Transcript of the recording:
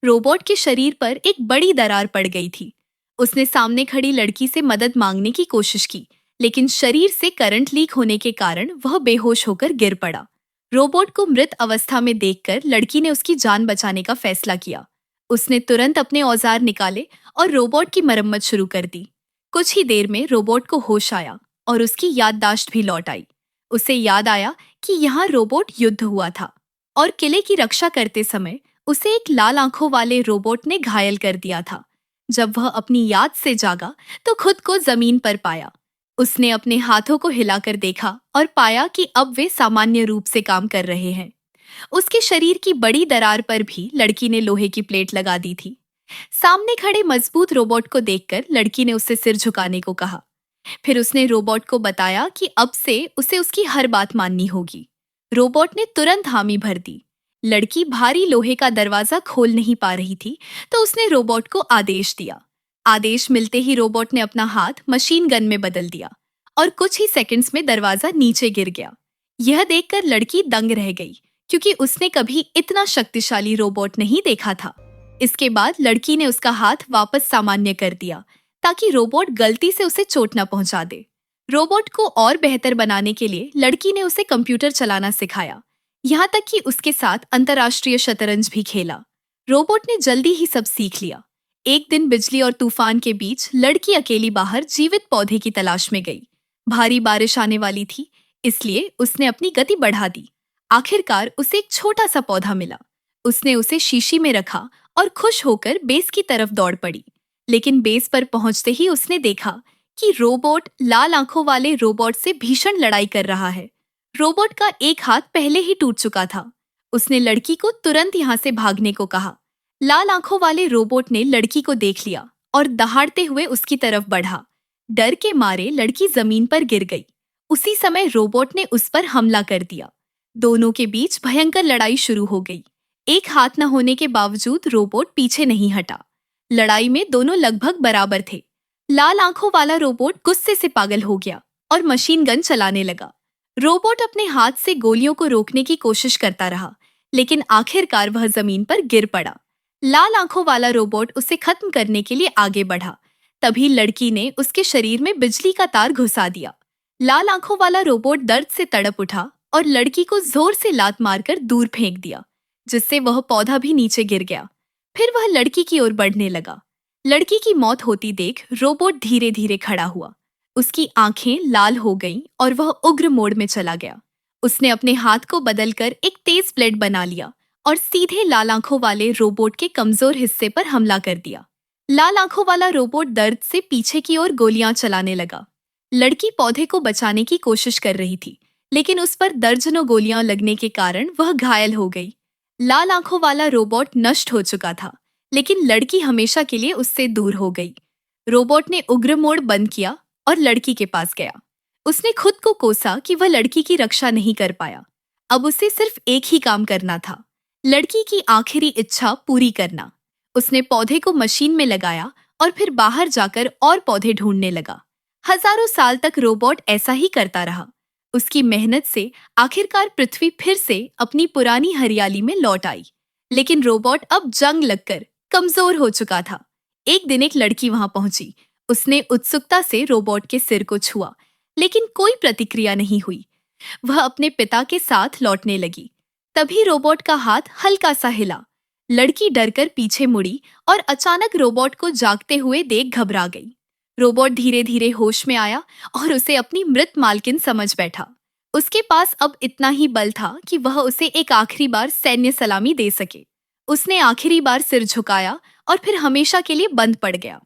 Robot के शरीर पर एक बड़ी दरार पड़ गई थी। उसने सामने खड़ी लड़की से मदद मांगने की कोशिश की, लेकिन शरीर से करंट लीक होने के कारण वह बेहोश होकर गिर पड़ा। रोबोट को मृत अवस्था में देखकर लड़की ने उसकी जान बचाने का फैसला किया। उसने तुरंत अपने औजार निकाले और रोबोट की मरम्मत शुरू कर दी। कुछ ही देर में रोबोट को होश आया और उसकी याददाश्त भी लौट आई। उसे याद आया कि यहाँ रोबोट युद्ध हुआ था और किले की रक्षा करते समय उसे एक लाल आंखों वाले रोबोट ने घायल कर दिया था। जब वह अपनी याद से जागा तो खुद को जमीन पर पाया। उसने अपने हाथों को हिलाकर देखा और पाया कि अब वे सामान्य रूप से काम कर रहे हैं। उसके शरीर की बड़ी दरार पर भी लड़की ने लोहे की प्लेट लगा दी थी। सामने खड़े मजबूत रोबोट को देखकर लड़की ने उससे सिर झुकाने को कहा। फिर उसने रोबोट को बताया कि अब से उसे उसकी हर बात माननी होगी। रोबोट ने तुरंत हामी भर दी। लड़की भारी लोहे का दरवाजा खोल नहीं पा रही थी, तो उसने रोबोट को आदेश दिया। आदेश मिलते ही रोबोट ने अपना हाथ मशीन गन में बदल दिया और कुछ ही सेकंड्स में दरवाजा नीचे गिर गया। यह देखकर लड़की दंग रह गई, क्योंकि उसने कभी इतना शक्तिशाली रोबोट नहीं देखा था। इसके बाद लड़की ने उसका हाथ वापस सामान्य कर दिया, ताकि रोबोट गलती से उसे चोट न पहुंचा दे। रोबोट को और बेहतर बनाने के लिए लड़की ने उसे कंप्यूटर चलाना सिखाया, यहाँ तक कि उसके साथ अंतर्राष्ट्रीय शतरंज भी खेला। रोबोट ने जल्दी ही सब सीख लिया। एक दिन बिजली और तूफान के बीच लड़की अकेली बाहर जीवित पौधे की तलाश में गई। भारी बारिश आने वाली थी, इसलिए उसने अपनी गति बढ़ा दी। आखिरकार उसे एक छोटा सा पौधा मिला। उसने उसे शीशी में रखा और खुश होकर बेस की तरफ दौड़ पड़ी। लेकिन बेस पर पहुंचते ही उसने देखा कि रोबोट लाल आंखों वाले रोबोट से भीषण लड़ाई कर रहा है। रोबोट का एक हाथ पहले ही टूट चुका था। उसने लड़की को तुरंत यहाँ से भागने को कहा। लाल आंखों वाले रोबोट ने लड़की को देख लिया और दहाड़ते हुए उसकी तरफ बढ़ा। डर के मारे लड़की जमीन पर गिर गई। उसी समय रोबोट ने उस पर हमला कर दिया। दोनों के बीच भयंकर लड़ाई शुरू हो गई। एक हाथ न होने के बावजूद रोबोट पीछे नहीं हटा। लड़ाई में दोनों लगभग बराबर थे। लाल आंखों वाला रोबोट गुस्से से पागल हो गया और मशीन गन चलाने लगा। रोबोट अपने हाथ से गोलियों को रोकने की कोशिश करता रहा, लेकिन आखिरकार वह जमीन पर गिर पड़ा। लाल आंखों वाला रोबोट उसे खत्म करने के लिए आगे बढ़ा। तभी लड़की ने उसके शरीर में बिजली का तार घुसा दिया। लाल आंखों वाला रोबोट दर्द से तड़प उठा और लड़की को जोर से लात मारकर दूर फेंक दिया, जिससे वह पौधा भी नीचे गिर गया। फिर वह लड़की की ओर बढ़ने लगा। लड़की की मौत होती देख रोबोट धीरे धीरे खड़ा हुआ। उसकी आंखें लाल हो गईं और वह उग्र मोड में चला गया। उसने अपने हाथ को बदलकर एक तेज ब्लेड बना लिया और सीधे लाल आंखों वाले रोबोट के कमजोर हिस्से पर हमला कर दिया। लाल आंखों वाला रोबोट दर्द से पीछे की ओर गोलियां चलाने लगा। लड़की पौधे को बचाने की कोशिश कर रही थी, लेकिन उस पर दर्जनों गोलियां लगने के कारण वह घायल हो गई। लाल आंखों वाला रोबोट नष्ट हो चुका था, लेकिन लड़की हमेशा के लिए उससे दूर हो गई। रोबोट ने उग्र मोड बंद किया और लड़की के पास गया। उसने खुद को कोसा कि वह लड़की की रक्षा नहीं कर पाया। अब उसे सिर्फ एक ही काम करना था, लड़की की आखिरी इच्छा पूरी करना। उसने पौधे को मशीन में लगाया और फिर बाहर जाकर और पौधे ढूंढने लगा। हजारों साल तक रोबोट ऐसा ही करता रहा। उसकी मेहनत से आखिरकार पृथ्वी फिर से अपनी पुरानी हरियाली में लौट आई। लेकिन रोबोट अब जंग लगकर कमजोर हो चुका था। एक दिन एक लड़की वहां पहुंची। उसने उत्सुकता से रोबोट के सिर को छुआ, लेकिन कोई प्रतिक्रिया नहीं हुई। वह अपने पिता के साथ लौटने लगी। तभी रोबोट का हाथ हल्का सा हिला। लड़की डरकर पीछे मुड़ी और अचानक रोबोट को जागते हुए देख घबरा गई। रोबोट धीरे धीरे होश में आया और उसे अपनी मृत मालकिन समझ बैठा। उसके पास अब इतना ही बल था कि वह उसे एक आखिरी बार सैन्य सलामी दे सके। उसने आखिरी बार सिर झुकाया और फिर हमेशा के लिए बंद पड़ गया।